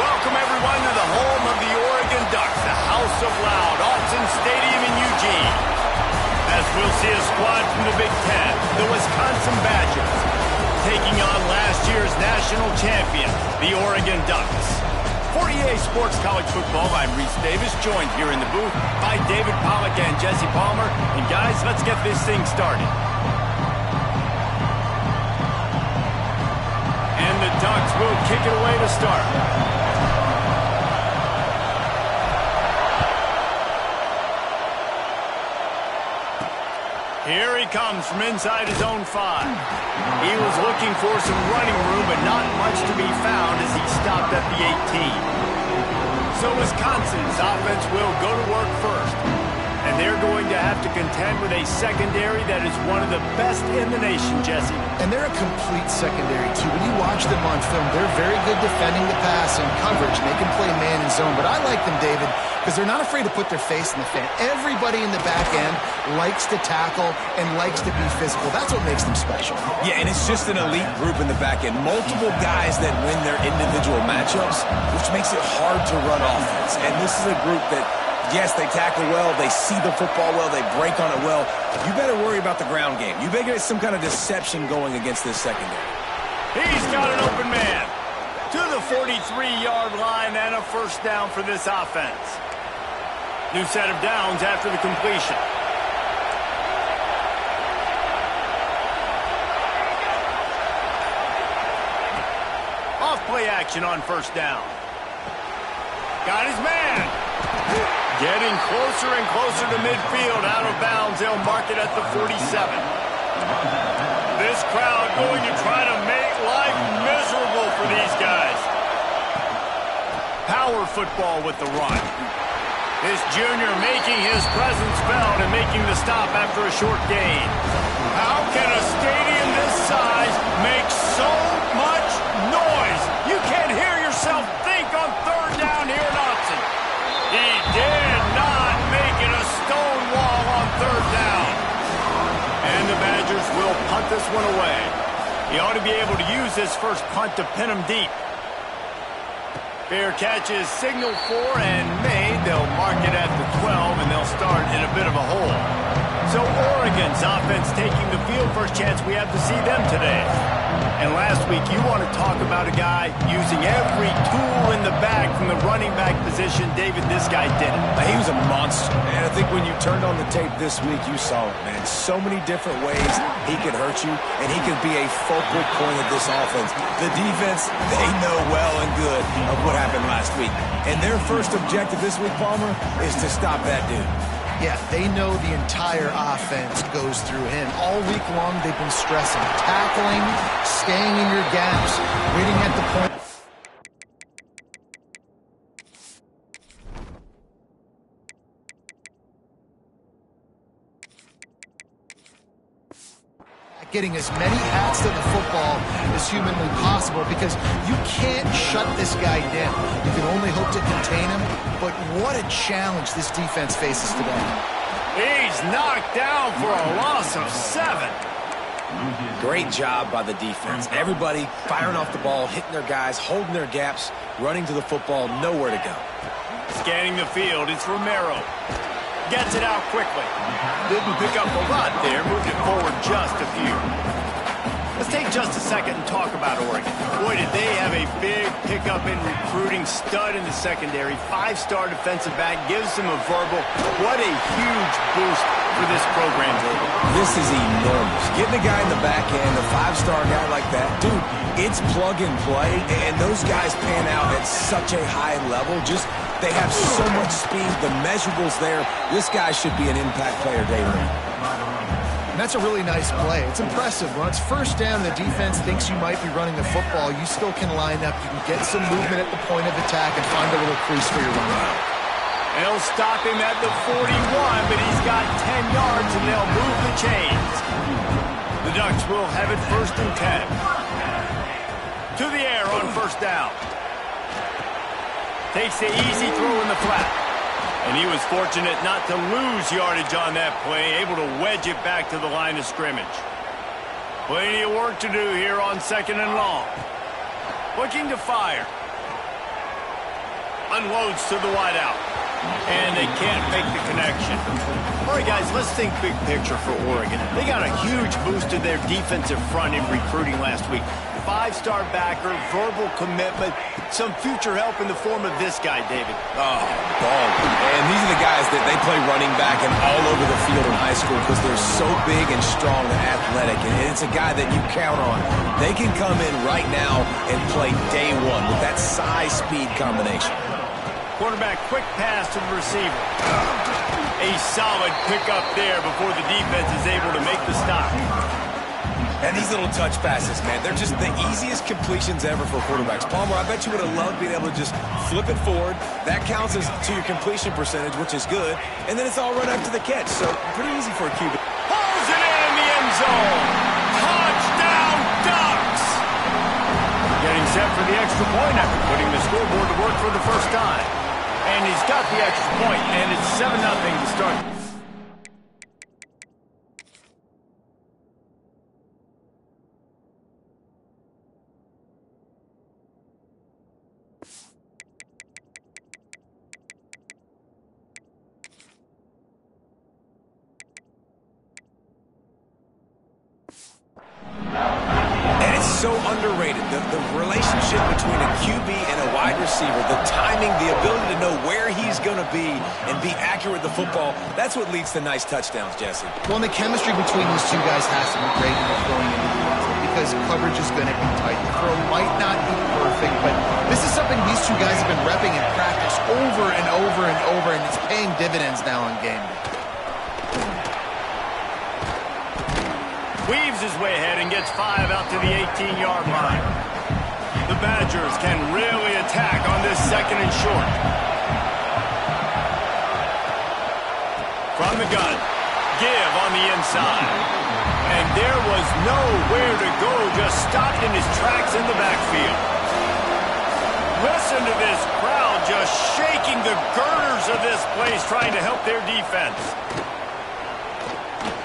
Welcome, everyone, to the home of the Oregon Ducks, the House of Loud, Autzen Stadium in Eugene. As we'll see a squad from the Big Ten, the Wiscansin Badgers, taking on last year's national champion, the Oregon Ducks. For EA Sports College Football, I'm Reese Davis, joined here in the booth by David Pollack and Jesse Palmer. And guys, let's get this thing started. And the Ducks will kick it away to start. Here he comes from inside his own 5. He was looking for some running room, but not much to be found as he stopped at the 18. So Wisconsin's offense will go to work first. And they're going to have to contend with a secondary that is one of the best in the nation, Jesse. And they're a complete secondary, too. When you watch them on film, they're very good defending the pass and coverage. And they can play man and zone. But I like them, David, because they're not afraid to put their face in the fan. Everybody in the back end likes to tackle and likes to be physical. That's what makes them special. Yeah, and it's just an elite group in the back end. Multiple guys that win their individual matchups, which makes it hard to run offense. And this is a group that, yes, they tackle well, they see the football well, they break on it well. You better worry about the ground game. You better get some kind of deception going against this secondary. He's got an open man to the 43-yard line and a first down for this offense. New set of downs after the completion. Off play action on first down. Got his man. Getting closer and closer to midfield. Out of bounds. They'll mark it at the 47. This crowd going to try to make life miserable for these guys. Power football with the run. This junior making his presence felt and making the stop after a short gain. How can a stadium this size make so much noise? You can't hear yourself think on third down here in Autzen. He did not make it a stone wall on third down. And the Badgers will punt this one away. He ought to be able to use this first punt to pin him deep. Fair catch is signaled for and made. They'll mark it at the 12, and they'll start in a bit of a hole. So Oregon's offense taking the field. First chance we have to see them today. And last week, you want to talk about a guy using every tool in the bag from the running back position. David, this guy did it. He was a monster, man. I think when you turned on the tape this week, you saw it, man. So many different ways he could hurt you, and he could be a focal point of this offense. The defense, they know well and good of what happened last week. And their first objective this week, Palmer, is to stop that dude. Yeah, they know the entire offense goes through him. All week long, they've been stressing. Tackling, staying in your gaps, waiting at the point. Getting as many hats to the football as humanly possible, because you can't shut this guy down. You can only hope to contain him, but what a challenge this defense faces today. He's knocked down for a loss of 7. Great job by the defense. Everybody firing off the ball, hitting their guys, holding their gaps, running to the football, nowhere to go. Scanning the field, it's Romero. Gets it out quickly. Didn't pick up a lot there, moved it forward just a few. Let's take just a second and talk about Oregon. Boy, did they have a big pickup in recruiting. Stud in the secondary. 5-star defensive back. Gives them a verbal. What a huge boost for this program, David. This is enormous. Getting a guy in the back end, a 5-star guy like that, dude, it's plug and play, and those guys pan out at such a high level. They have so much speed, the measurables there. This guy should be an impact player daily. And that's a really nice play. It's impressive. When it's first down, the defense thinks you might be running the football. You still can line up. You can get some movement at the point of attack and find a little crease for your running. They'll stop him at the 41, but he's got 10 yards, and they'll move the chains. The Ducks will have it 1st and 10. To the air on first down. Takes the easy throw in the flat. And he was fortunate not to lose yardage on that play, able to wedge it back to the line of scrimmage. Plenty of work to do here on 2nd and long. Looking to fire. Unloads to the wideout. And they can't make the connection. All right, guys, let's think big picture for Oregon. They got a huge boost to their defensive front in recruiting last week. 5-star backer, verbal commitment, some future help in the form of this guy, David. Oh, ball. And these are the guys that they play running back and all over the field in high school because they're so big and strong and athletic. And it's a guy that you count on. They can come in right now and play day one with that size-speed combination. Quarterback, quick pass to the receiver. A solid pickup there before the defense is able to make the stop. And these little touch passes, man, they're just the easiest completions ever for quarterbacks. Palmer, I bet you would have loved being able to just flip it forward. That counts as to your completion percentage, which is good. And then it's all run up to the catch, so pretty easy for a QB. Pulls it in the end zone. Touchdown, Ducks! Getting set for the extra point after putting the scoreboard to work for the first time. And he's got the extra point, and it's 7-0 to start. So underrated, the relationship between a QB and a wide receiver, the timing, the ability to know where he's going to be and be accurate with the football, that's what leads to nice touchdowns, Jesse. Well, and the chemistry between these two guys has to be great when they're throwing into the end zone because coverage is going to be tight. The throw might not be perfect, but this is something these two guys have been repping in practice over and over and over, and it's paying dividends now on game day. Weaves his way ahead and gets 5 out to the 18-yard line. The Badgers can really attack on this second and short. From the gun, give on the inside. And there was nowhere to go, just stopped in his tracks in the backfield. Listen to this crowd just shaking the girders of this place, trying to help their defense.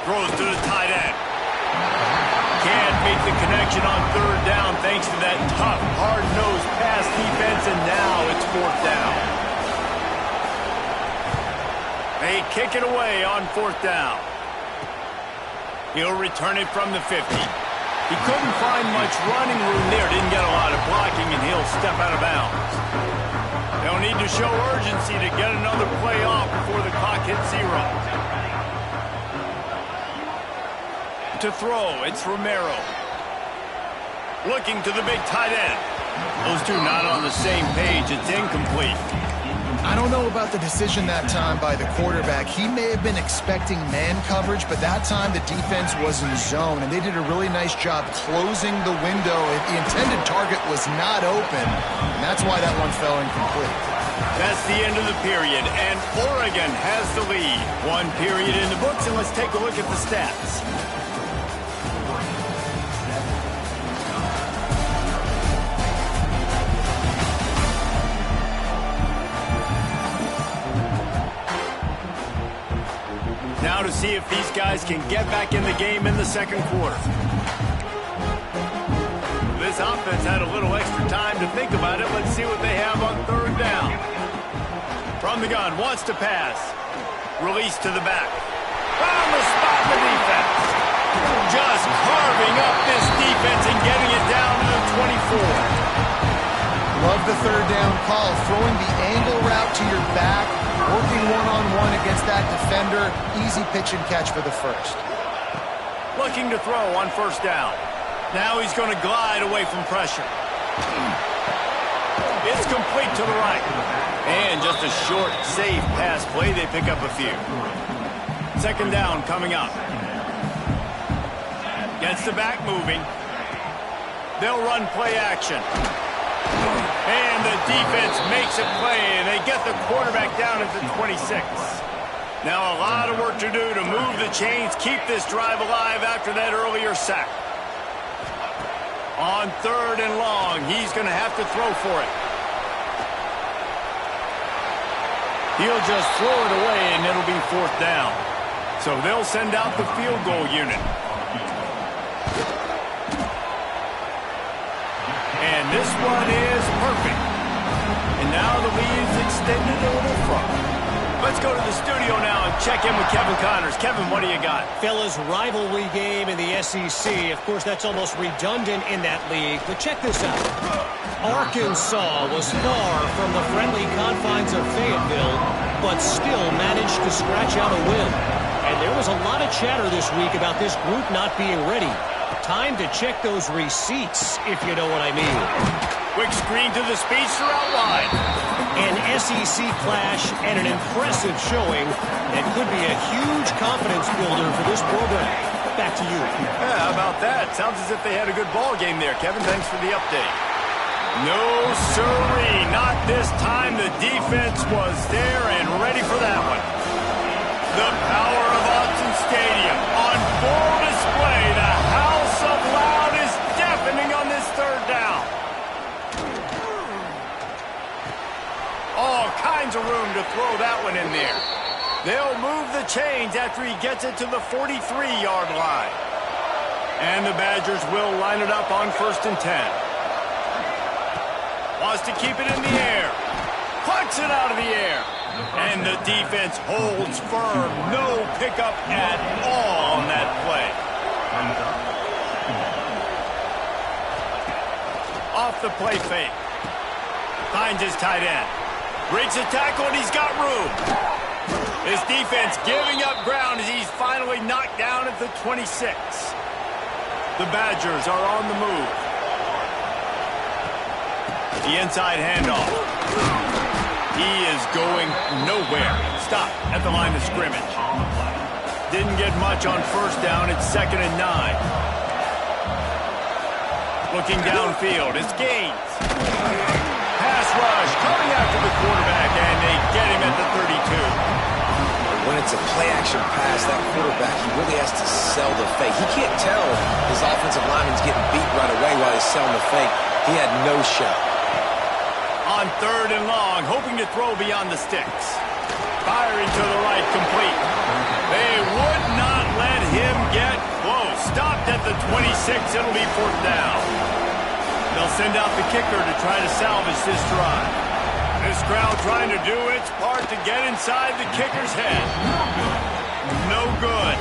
Throws to the tight end. Can't make the connection on third down thanks to that tough, hard-nosed pass defense, and now it's fourth down. They kick it away on fourth down. He'll return it from the 50. He couldn't find much running room there, didn't get a lot of blocking, and he'll step out of bounds. They'll need to show urgency to get another play off before the clock hits 0. To throw, it's Romero. Looking to the big tight end. Those two not on the same page. It's incomplete. I don't know about the decision that time by the quarterback. He may have been expecting man coverage, but that time the defense was in zone, and they did a really nice job closing the window. The intended target was not open, and that's why that one fell incomplete. That's the end of the period, and Oregon has the lead. One period in the books, and let's take a look at the stats. Now to see if these guys can get back in the game in the second quarter. This offense had a little extra time to think about it. Let's see what they have on third down. From the gun, wants to pass. Release to the back. On the spot, the defense. Just carving up this defense and getting it down to the 24. Love the third down call. Throwing the angle route to your back. Working one-on-one against that defender. Easy pitch and catch for the first. Looking to throw on first down. Now he's going to glide away from pressure. It's complete to the right. And just a short, safe pass play. They pick up a few. Second down coming up. Gets the back moving. They'll run play action. And the defense makes a play, and they get the quarterback down at the 26. Now a lot of work to do to move the chains, keep this drive alive after that earlier sack. On third and long, he's going to have to throw for it. He'll just throw it away, and it'll be fourth down. So they'll send out the field goal unit. And this one is perfect. And now the lead is extended a little further. Let's go to the studio now and check in with Kevin Connors. Kevin, what do you got? Fellas, rivalry game in the SEC. Of course, that's almost redundant in that league. But check this out. Arkansas was far from the friendly confines of Fayetteville, but still managed to scratch out a win. And there was a lot of chatter this week about this group not being ready. Time to check those receipts, if you know what I mean. Quick screen to the speedster out wide. An SEC clash and an impressive showing that could be a huge confidence builder for this program. Back to you. Yeah, how about that? Sounds as if they had a good ball game there. Kevin, thanks for the update. No, sirree. Not this time. The defense was there and ready for that one. The power of Autzen Stadium on full display. The house of loud is deafening on this third down. All kinds of room to throw that one in there. They'll move the chains after he gets it to the 43-yard line. And the Badgers will line it up on 1st and 10. Wants to keep it in the air. Puts it out of the air. And the defense holds firm. No pickup at all on that play. Off the play fake. Finds his tight end. Breaks a tackle and he's got room. His defense giving up ground as he's finally knocked down at the 26. The Badgers are on the move. The inside handoff. He is going nowhere. Stop at the line of scrimmage. Didn't get much on 1st down. It's 2nd and 9. Looking downfield. It's Gaines. Pass rush coming after the quarterback, and they get him at the 32. When it's a play-action pass, that quarterback, he really has to sell the fake. He can't tell his offensive lineman's getting beat right away while he's selling the fake. He had no shot. On 3rd and long, hoping to throw beyond the sticks. Firing to the right, complete. They would not let him get close. Stopped at the 26. It'll be 4th down. They'll send out the kicker to try to salvage this drive. This crowd trying to do its part to get inside the kicker's head. No good.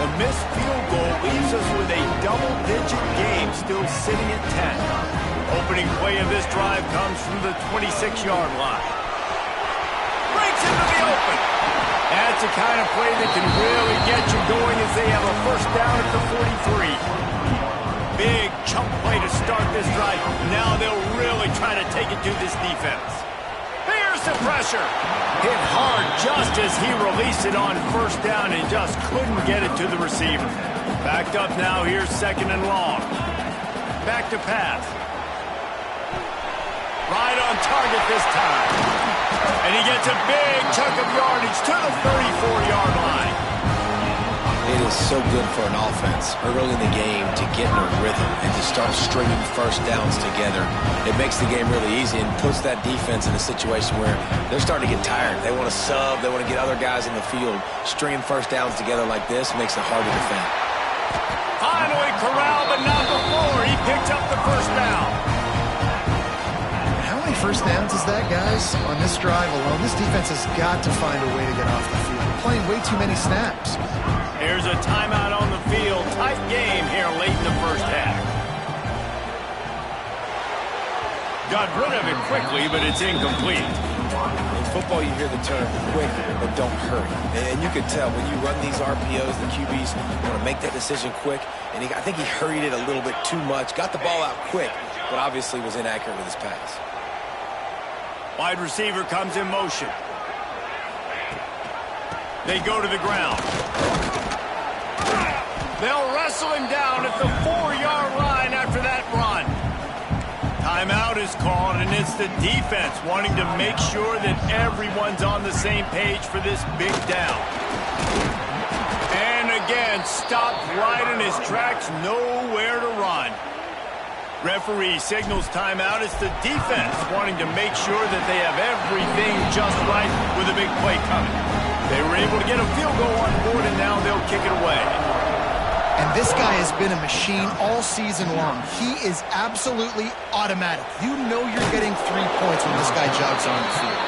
A missed field goal leaves us with a double-digit game still sitting at 10. Opening play of this drive comes from the 26-yard line. Breaks into the open. That's the kind of play that can really get you going as they have a 1st down at the 43. Big chunk play to start this drive. Now they'll really try to take it to this defense. Here's the pressure. Hit hard just as he released it on 1st down and just couldn't get it to the receiver. Backed up now. Here's 2nd and long. Back to pass. Right on target this time. And he gets a big chunk of yardage to the 34-yard line. It is so good for an offense early in the game to get in a rhythm and to start stringing 1st downs together. It makes the game really easy and puts that defense in a situation where they're starting to get tired. They want to sub. They want to get other guys in the field. Stringing 1st downs together like this makes it hard to defend. Finally corralled, but not before. He picks up the 1st down. How many 1st downs is that, guys? On this drive alone, this defense has got to find a way to get off the field. They're playing way too many snaps. Here's a timeout on the field. Tight game here late in the 1st half. Got rid of it quickly, but it's incomplete. In football, you hear the term quick, but don't hurry. And you can tell when you run these RPOs, the QBs want to make that decision quick. And I think he hurried it a little bit too much. Got the ball out quick, but obviously was inaccurate with his pass. Wide receiver comes in motion. They go to the ground. They'll wrestle him down at the 4-yard line after that run. Timeout is called, and it's the defense wanting to make sure that everyone's on the same page for this big down. And again, stopped right in his tracks, nowhere to run. Referee signals timeout. It's the defense wanting to make sure that they have everything just right with a big play coming. They were able to get a field goal on board, and now they'll kick it away. And This guy has been a machine all season long. He is absolutely automatic. You know you're getting 3 points when this guy jogs on the field.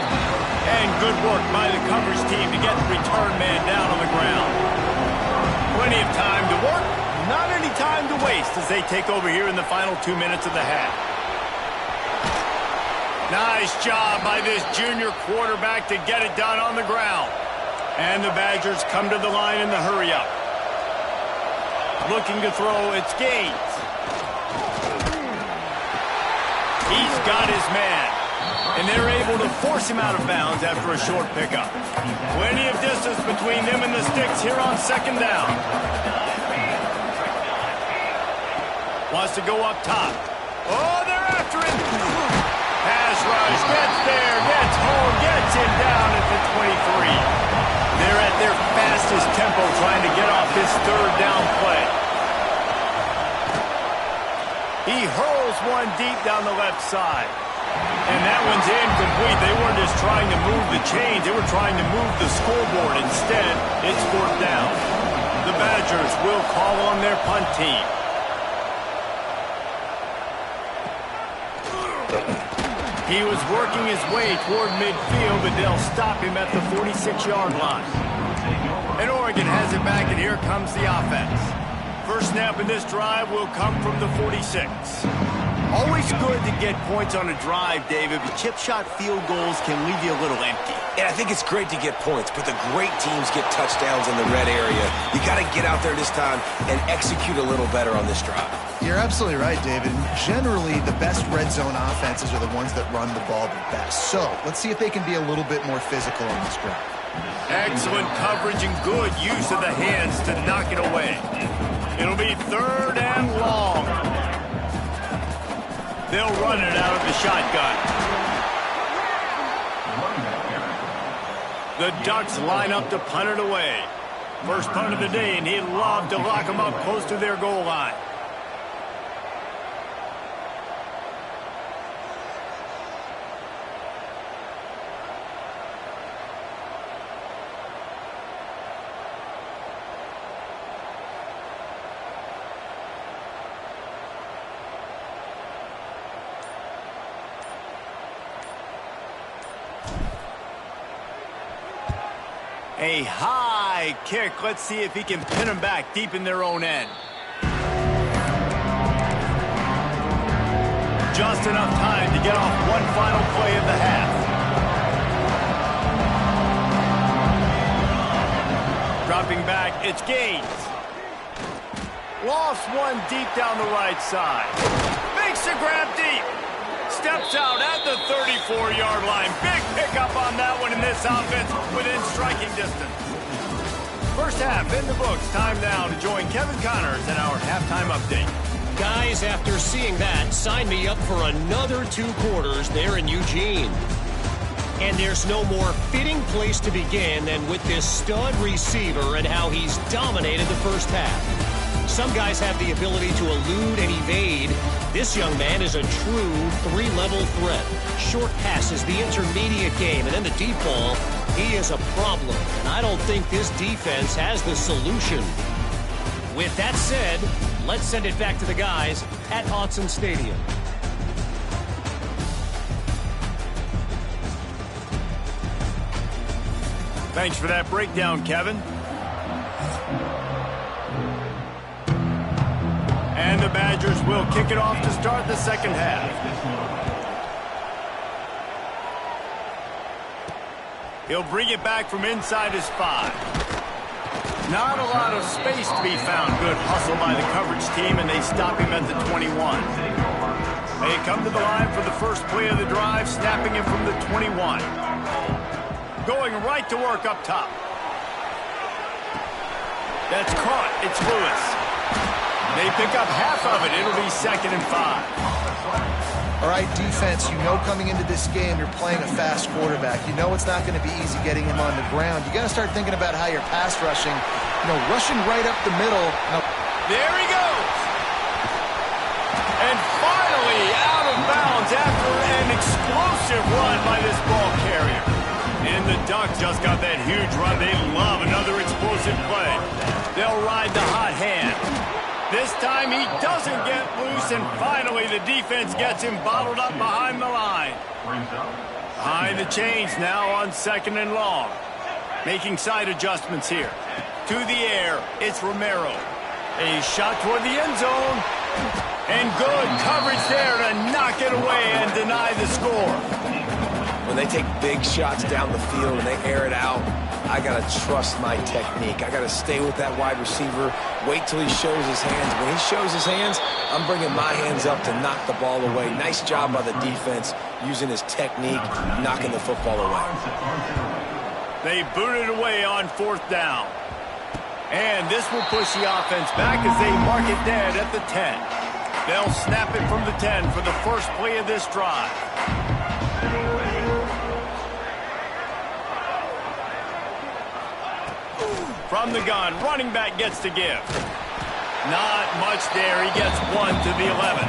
And good work by the coverage team to get the return man down on the ground. Plenty of time to work, not any time to waste as they take over here in the final 2 minutes of the half. Nice job by this junior quarterback to get it done on the ground. And the Badgers come to the line in the hurry-up. Looking to throw, it's Gaines. He's got his man. And they're able to force him out of bounds after a short pickup. Plenty of distance between them and the sticks here on second down. Wants to go up top. Oh, they're after him. Pass rush, gets there, gets home, gets him down at the 23. They're at their fastest tempo trying to get off this third down play. He hurls one deep down the left side. And that one's incomplete. They weren't just trying to move the chains. They were trying to move the scoreboard. Instead, it's fourth down. The Badgers will call on their punt team. He was working his way toward midfield, but they'll stop him at the 46-yard line. And Oregon has it back, and here comes the offense. First snap in this drive will come from the 46. Always good to get points on a drive, David, but chip shot field goals can leave you a little empty. And I think it's great to get points, but the great teams get touchdowns in the red area. You got to get out there this time and execute a little better on this drive. You're absolutely right, David. Generally, the best red zone offenses are the ones that run the ball the best. So let's see if they can be a little bit more physical on this drive. Excellent coverage and good use of the hands to knock it away. It'll be third and long. They'll run it out of the shotgun. The Ducks line up to punt it away. First punt of the day, and he'd love to lock them up close to their goal line. A high kick. Let's see if he can pin them back deep in their own end. Just enough time to get off one final play of the half. Dropping back, it's Gaines. Lost one deep down the right side. Makes the grab deep. Steps out at the 34-yard line. Big pickup on that one in this offense within striking distance. First half in the books. Time now to join Kevin Connors in our halftime update. Guys, after seeing that, sign me up for another 2 quarters there in Eugene. And there's no more fitting place to begin than with this stud receiver and how he's dominated the first half. Some guys have the ability to elude and evade. This young man is a true 3-level threat. Short passes, the intermediate game, and then the deep ball. He is a problem, and I don't think this defense has the solution. With that said, let's send it back to the guys at Autzen Stadium. Thanks for that breakdown, Kevin. And the Badgers will kick it off to start the second half. He'll bring it back from inside his 5. Not a lot of space to be found. Good hustle by the coverage team, and they stop him at the 21. They come to the line for the first play of the drive, snapping him from the 21. Going right to work up top. That's caught. It's Lewis. They pick up half of it. It'll be 2nd and 5. All right, defense, you know coming into this game you're playing a fast quarterback. You know it's not going to be easy getting him on the ground. You got to start thinking about how you're pass rushing. Rushing right up the middle. There he goes. And finally out of bounds after an explosive run by this ball carrier. And the Ducks just got that huge run. They love another explosive play. They'll ride the hot hand. This time he doesn't get loose, and finally the defense gets him bottled up behind the line. Behind the chains now on 2nd and long. Making side adjustments here. To the air, it's Romero. A shot toward the end zone. And good coverage there to knock it away and deny the score. When they take big shots down the field and they air it out, I got to trust my technique. I got to stay with that wide receiver, wait till he shows his hands. When he shows his hands, I'm bringing my hands up to knock the ball away. Nice job by the defense using his technique, knocking the football away. They boot it away on 4th down. And this will push the offense back as they mark it dead at the 10. They'll snap it from the 10 for the first play of this drive. From the gun, running back gets to give. Not much there. He gets 1 to the 11.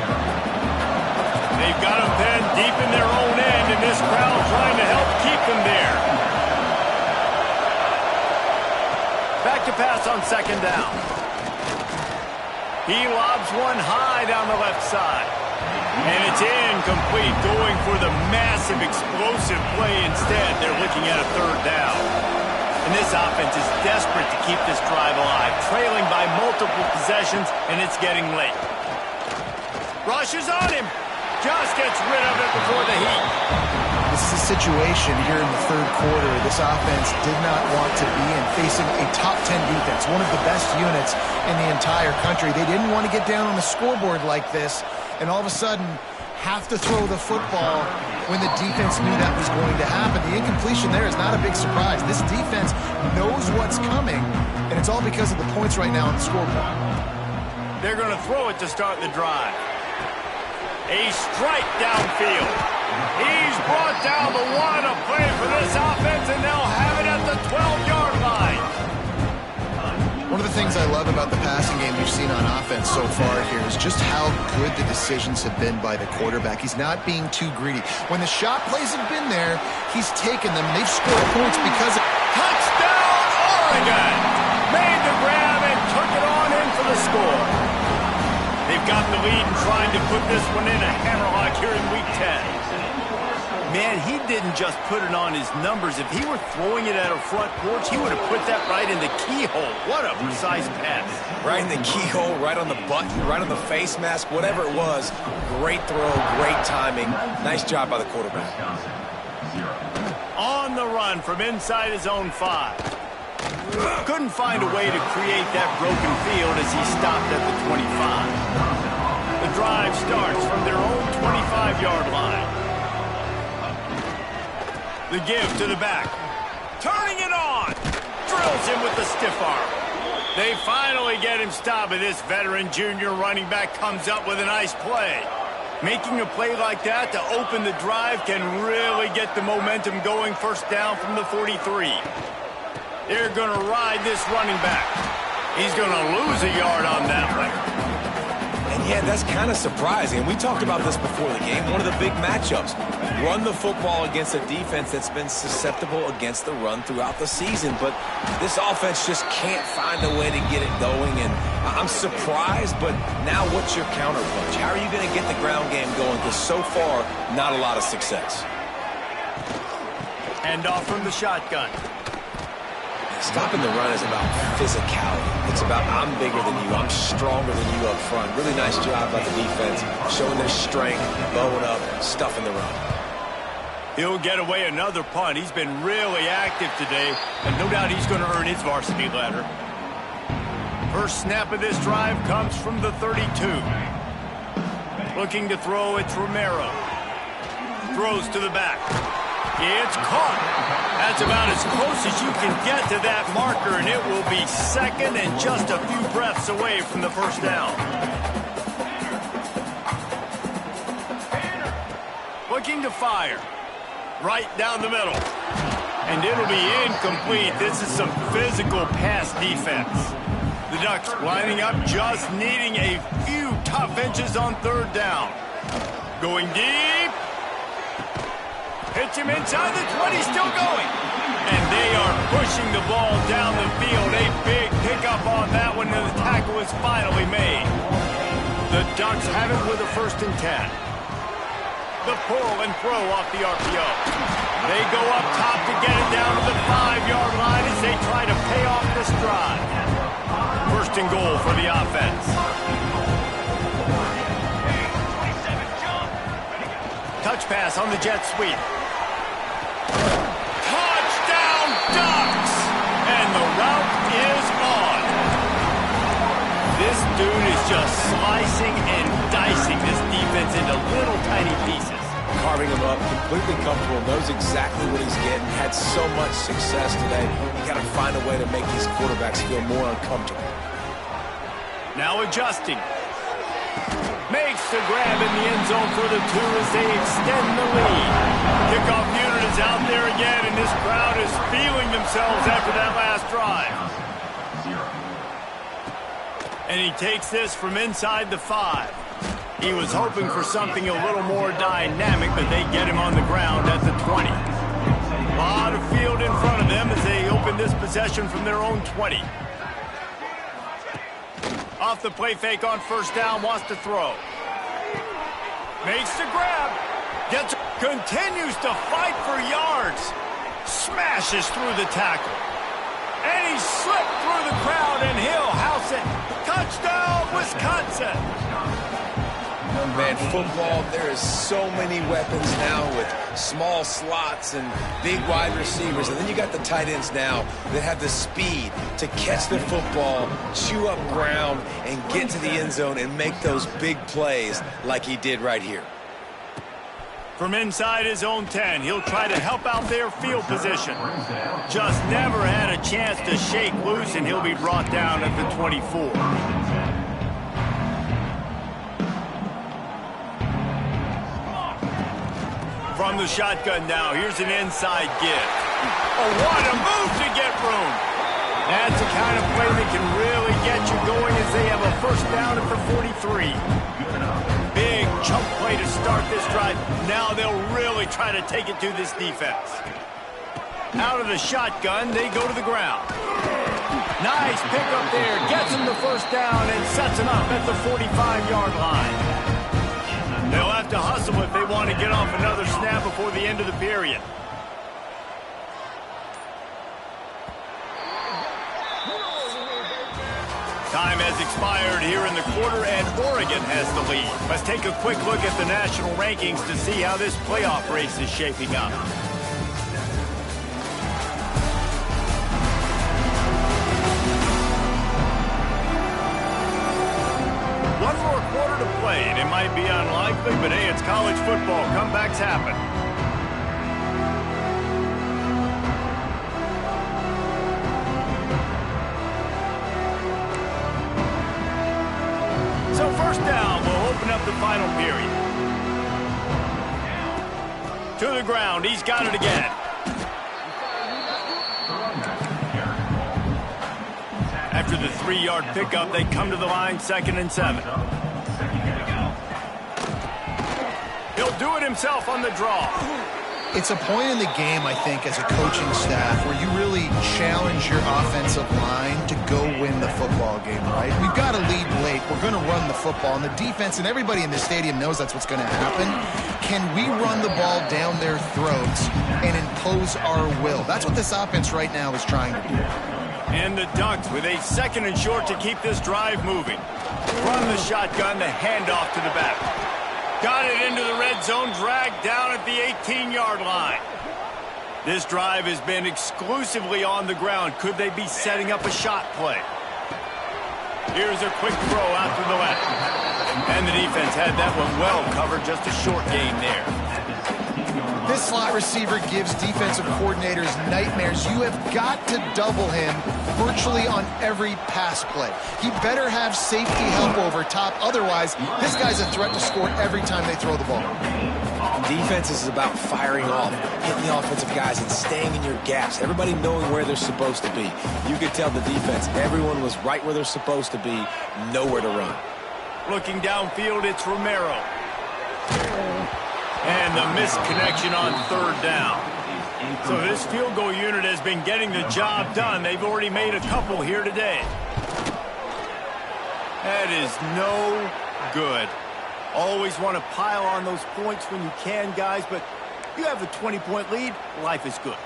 They've got him pinned deep in their own end, and this crowd trying to help keep them there. Back to pass on 2nd down. He lobs one high down the left side. And it's incomplete, going for the massive explosive play instead. They're looking at a 3rd down. And this offense is desperate to keep this drive alive, trailing by multiple possessions, and it's getting late. Rushes on him. Just gets rid of it before the heat. This is a situation here in the 3rd quarter this offense did not want to be in, facing a top 10 defense, one of the best units in the entire country. They didn't want to get down on the scoreboard like this, and all of a sudden have to throw the football when the defense knew that was going to happen. The incompletion there is not a big surprise. This defense knows what's coming, and it's all because of the points right now on the scoreboard. They're going to throw it to start the drive. A strike downfield. He's brought down the 1, a play for this offense, and they'll have it at the 12-yard line. One of the things I love about the passing game we've seen on offense so far here is just how good the decisions have been by the quarterback. He's not being too greedy. When the shot plays have been there, he's taken them. They've scored points because of... Touchdown, Oregon! Made the grab and took it on in for the score. They've got the lead and trying to put this one in a hammerlock here in Week 10. Man, he didn't just put it on his numbers. If he were throwing it at a front porch, he would have put that right in the keyhole. What a precise pass. Right in the keyhole, right on the button, right on the face mask, whatever it was. Great throw, great timing. Nice job by the quarterback. On the run from inside his own 5. Couldn't find a way to create that broken field as he stopped at the 25. The drive starts from their own 25-yard line. The give to the back. Turning it on. Drills him with the stiff arm. They finally get him stopped, but this veteran junior running back comes up with a nice play. Making a play like that to open the drive can really get the momentum going. 1st down from the 43. They're going to ride this running back. He's going to lose a yard on that one. And yeah, that's kind of surprising. We talked about this before the game. One of the big matchups. Run the football against a defense that's been susceptible against the run throughout the season. But this offense just can't find a way to get it going. And I'm surprised, but now what's your counterpunch? How are you going to get the ground game going? Because so far, not a lot of success. Hand off from the shotgun. Stopping the run is about physicality. It's about I'm bigger than you, I'm stronger than you up front. Really nice job by the defense, showing their strength, bowing up, stuffing the run. He'll get away another punt. He's been really active today, and no doubt he's going to earn his varsity ladder. First snap of this drive comes from the 32. Looking to throw, it's Romero. Throws to the back. It's caught. That's about as close as you can get to that marker, and it will be 2nd and just a few breaths away from the 1st down. Looking to fire. Right down the middle. And it'll be incomplete. This is some physical pass defense. The Ducks lining up, just needing a few tough inches on 3rd down. Going deep. Hits him inside the 20, still going. And they are pushing the ball down the field. A big pickup on that one, and the tackle is finally made. The Ducks have it with a 1st and 10. The pull and throw off the RPO. They go up top to get it down to the 5-yard line as they try to pay off this drive. 1st and goal for the offense. Touch pass on the jet sweep. Touchdown, Ducks! And the route is on. This dude is just slicing and dicing this defense into little tiny pieces. Carving him up, completely comfortable, knows exactly what he's getting, had so much success today. You got to find a way to make these quarterbacks feel more uncomfortable. Now adjusting. Makes the grab in the end zone for the 2 as they extend the lead. Kickoff unit is out there again, and this crowd is feeling themselves after that last drive. And he takes this from inside the 5. He was hoping for something a little more dynamic, but they get him on the ground at the 20. A lot of field in front of them as they open this possession from their own 20. Off the play fake on 1st down, wants to throw. Makes the grab. Continues to fight for yards. Smashes through the tackle. And he slipped through the crowd, and he'll house it. Touchdown, Wisconsin. Man, football, there is so many weapons now with small slots and big wide receivers. And then you got the tight ends now that have the speed to catch the football, chew up ground, and get to the end zone and make those big plays like he did right here. From inside his own 10, he'll try to help out their field position. Just never had a chance to shake loose, and he'll be brought down at the 24. From the shotgun now, here's an inside give. Oh, what a move to get room. That's the kind of play that can really get you going as they have a 1st down at the 43. Big chunk play to start this drive. Now they'll really try to take it to this defense. Out of the shotgun, they go to the ground. Nice pickup there. Gets him the 1st down and sets him up at the 45-yard line. They'll have to hustle if they want to get off another snap before the end of the period. Time has expired here in the quarter, and Oregon has the lead. Let's take a quick look at the national rankings to see how this playoff race is shaping up. One more quarter to play, and it might be unlikely, but hey, it's college football. Comebacks happen. So 1st down will open up the final period. To the ground, he's got it again. After the 3-yard pickup, they come to the line, 2nd and 7. He'll do it himself on the draw. It's a point in the game, I think, as a coaching staff where you really challenge your offensive line to go win the football game, right? We've got to lead late. We're going to run the football. And the defense and everybody in the stadium knows that's what's going to happen. Can we run the ball down their throats and impose our will? That's what this offense right now is trying to do. And the Ducks with a 2nd and short to keep this drive moving. From the shotgun, the handoff to the back. Got it into the red zone, dragged down at the 18-yard line. This drive has been exclusively on the ground. Could they be setting up a shot play? Here's a quick throw out to the left. And the defense had that one well covered, just a short gain there. This slot receiver gives defensive coordinators nightmares. You have got to double him virtually on every pass play. He better have safety help over top. Otherwise, this guy's a threat to score every time they throw the ball. Defense is about firing off, hitting the offensive guys, and staying in your gaps. Everybody knowing where they're supposed to be. You could tell the defense, everyone was right where they're supposed to be, nowhere to run. Looking downfield, it's Romero. And the missed connection on 3rd down. So this field goal unit has been getting the job done. They've already made a couple here today. That is no good. Always want to pile on those points when you can, guys, but you have a 20-point lead, life is good.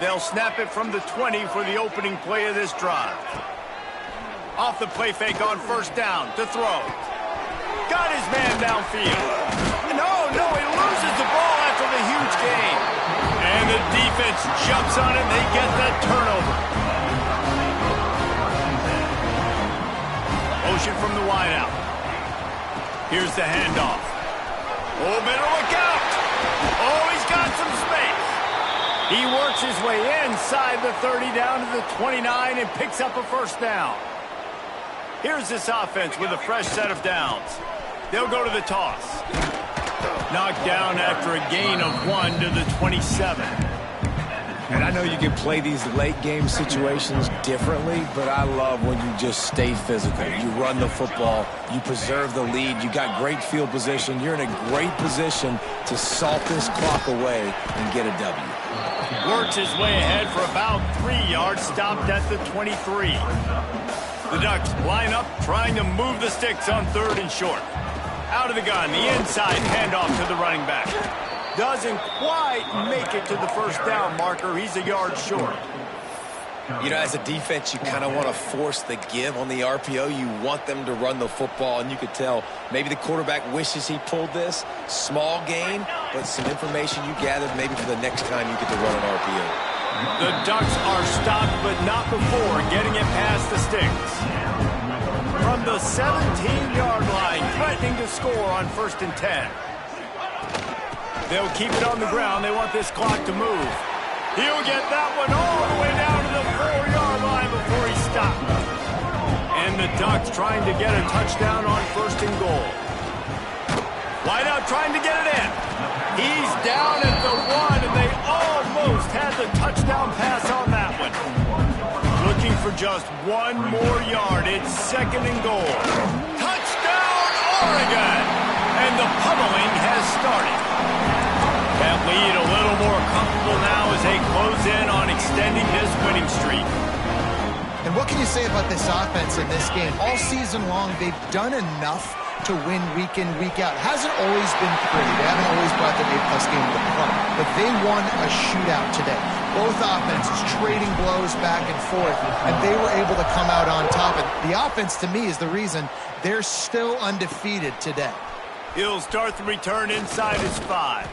They'll snap it from the 20 for the opening play of this drive. Off the play fake on first down to throw. Got his man downfield. No, he loses the ball after the huge gain. And the defense jumps on it, and they get that turnover. Motion from the wideout. Here's the handoff. Oh, better look out. Oh, he's got some space. He works his way inside the 30 down to the 29 and picks up a first down. Here's this offense with a fresh set of downs. They'll go to the toss. Knocked down after a gain of 1 to the 27. And I know you can play these late game situations differently, but I love when you just stay physical. You run the football, you preserve the lead, you got great field position, you're in a great position to salt this clock away and get a W. Works his way ahead for about 3 yards, stopped at the 23. The Ducks line up, trying to move the sticks on 3rd and short. Out of the gun, the inside handoff to the running back. Doesn't quite make it to the first down marker. He's a yard short. You know, as a defense, you kind of want to force the give on the RPO. You want them to run the football, and you could tell maybe the quarterback wishes he pulled this. Small gain, but some information you gathered maybe for the next time you get to run an RPO. The Ducks are stopped, but not before getting it past the sticks. From the 17-yard line, threatening to score on 1st and 10. They'll keep it on the ground. They want this clock to move. He'll get that one all the way down to the 4-yard line before he stopped. And the Ducks trying to get a touchdown on 1st and goal. Wideout trying to get it in. He's down at the 1, and they almost had the touchdown pass on that one. Looking for just 1 more yard. It's 2nd and goal. Touchdown, Oregon! And the pummeling has started. That lead a little more comfortable now as they close in on extending this winning streak. And what can you say about this offense in this game? All season long, they've done enough to win week in, week out. Hasn't always been pretty. They haven't always brought their A-plus game to the front. But they won a shootout today. Both offenses trading blows back and forth, and they were able to come out on top. And the offense, to me, is the reason they're still undefeated today. He'll start the return inside his 5.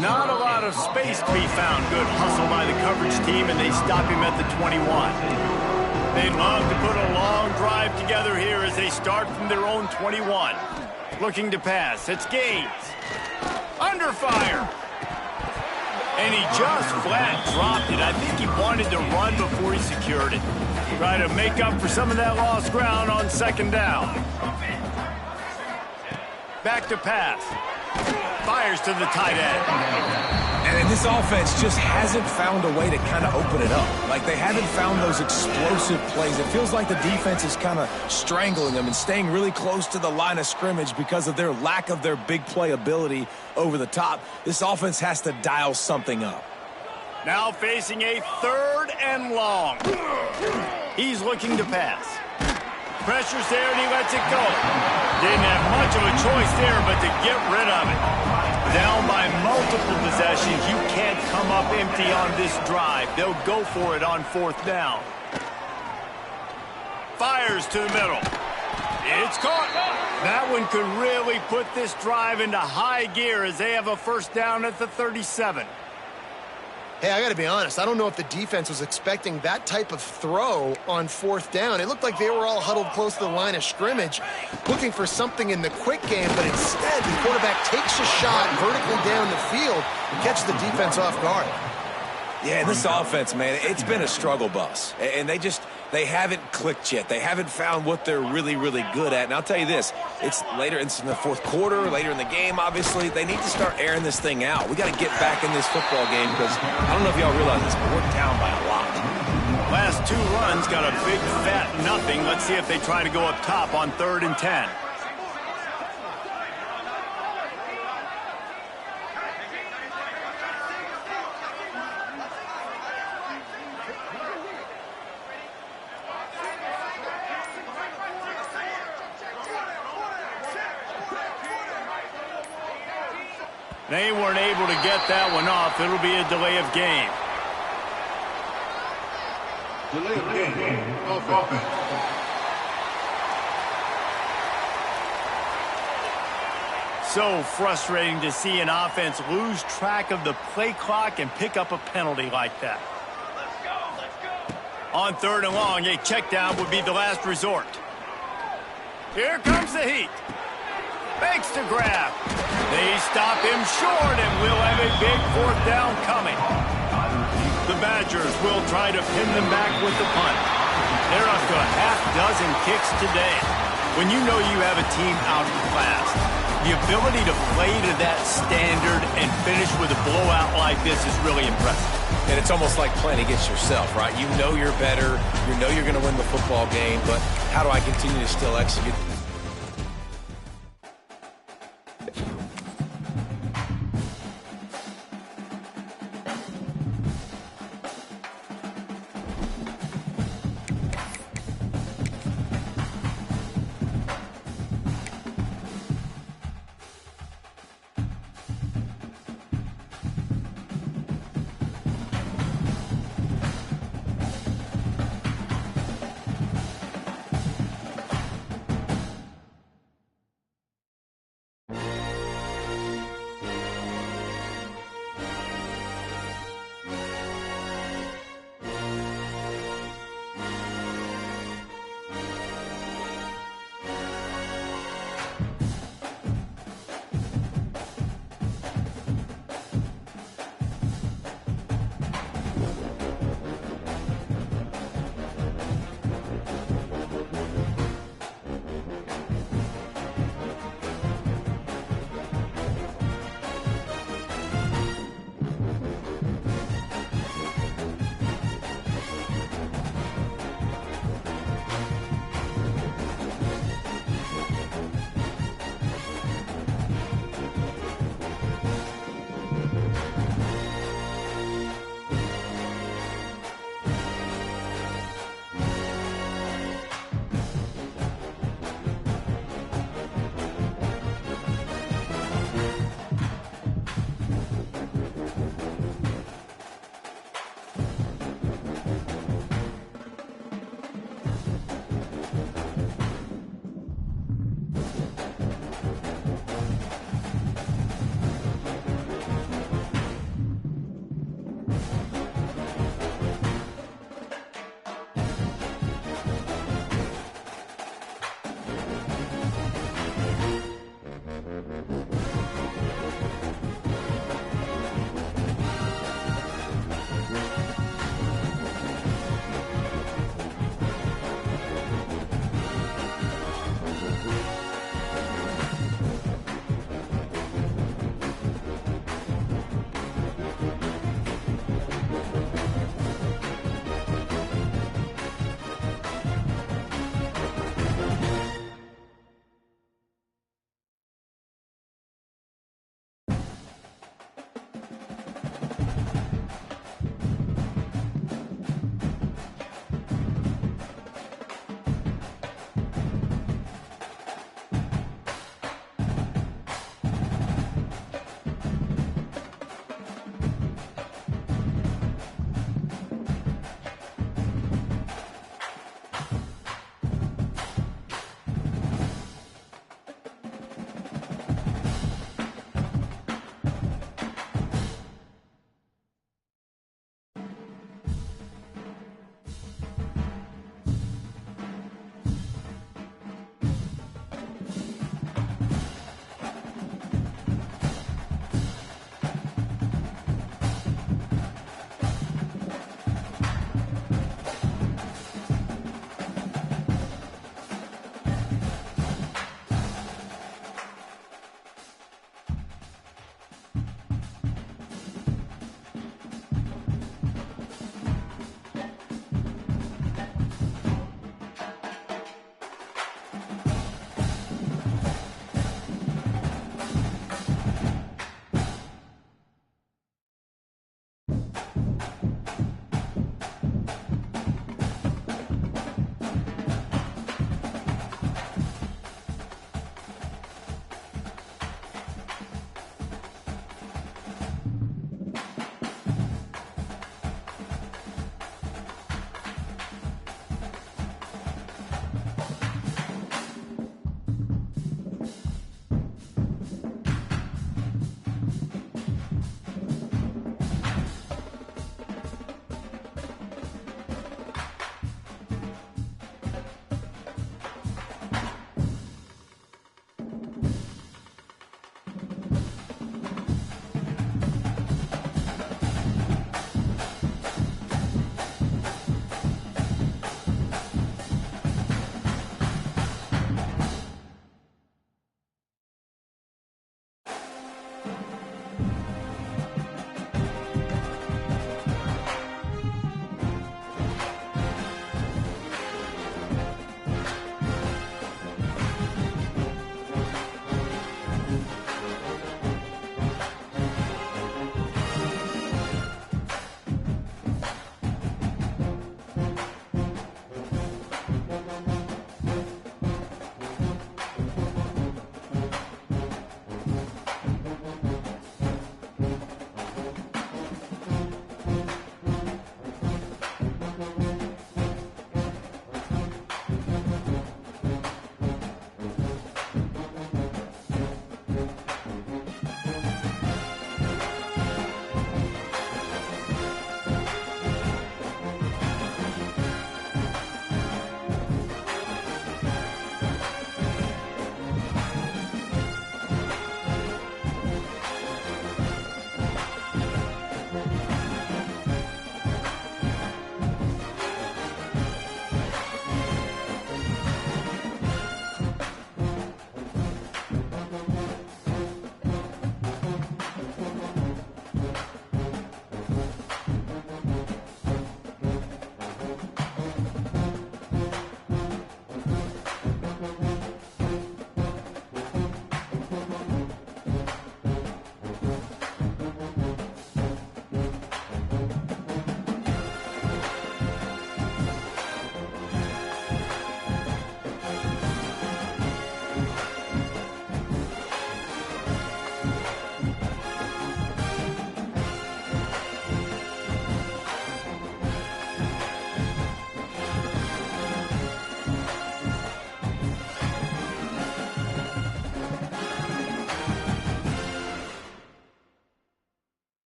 Not a lot of space to be found. Good hustle by the coverage team, and they stop him at the 21. They'd love to put a long drive together here as they start from their own 21. Looking to pass. It's Gaines. Under fire. And he just flat dropped it. I think he wanted to run before he secured it. Try to make up for some of that lost ground on 2nd down. Back to pass. Fires to the tight end. And this offense just hasn't found a way to kind of open it up. Like, they haven't found those explosive plays. It feels like the defense is kind of strangling them and staying really close to the line of scrimmage because of their lack of their big play ability over the top. This offense has to dial something up. Now facing a 3rd and long. He's looking to pass. Pressure's there, and he lets it go. Didn't have much of a choice there, but to get rid of it. Down by multiple possessions, you can't come up empty on this drive. They'll go for it on 4th down. Fires to the middle. It's caught. That one could really put this drive into high gear as they have a first down at the 37. Hey, I got to be honest. I don't know if the defense was expecting that type of throw on 4th down. It looked like they were all huddled close to the line of scrimmage, looking for something in the quick game, but instead the quarterback takes a shot vertically down the field and catches the defense off guard. Yeah, and this offense, man, it's been a struggle bus. And they haven't clicked yet. They haven't found what they're really, really good at. And I'll tell you this, it's later, it's in the 4th quarter, later in the game, obviously. They need to start airing this thing out. We got to get back in this football game because I don't know if y'all realize this, but we're down by a lot. Last 2 runs got a big fat nothing. Let's see if they try to go up top on 3rd and 10. They weren't able to get that one off. It'll be a delay of game. Delay of game. Offense. So frustrating to see an offense lose track of the play clock and pick up a penalty like that. Let's go. On 3rd and long, a check down would be the last resort. Here comes the heat. Fakes to grab. They stop him short, and we'll have a big 4th down coming. The Badgers will try to pin them back with the punt. They're up to a half-dozen kicks today. When you know you have a team outclassed, the ability to play to that standard and finish with a blowout like this is really impressive. And it's almost like playing against yourself, right? You know you're better. You know you're going to win the football game, but how do I continue to still execute?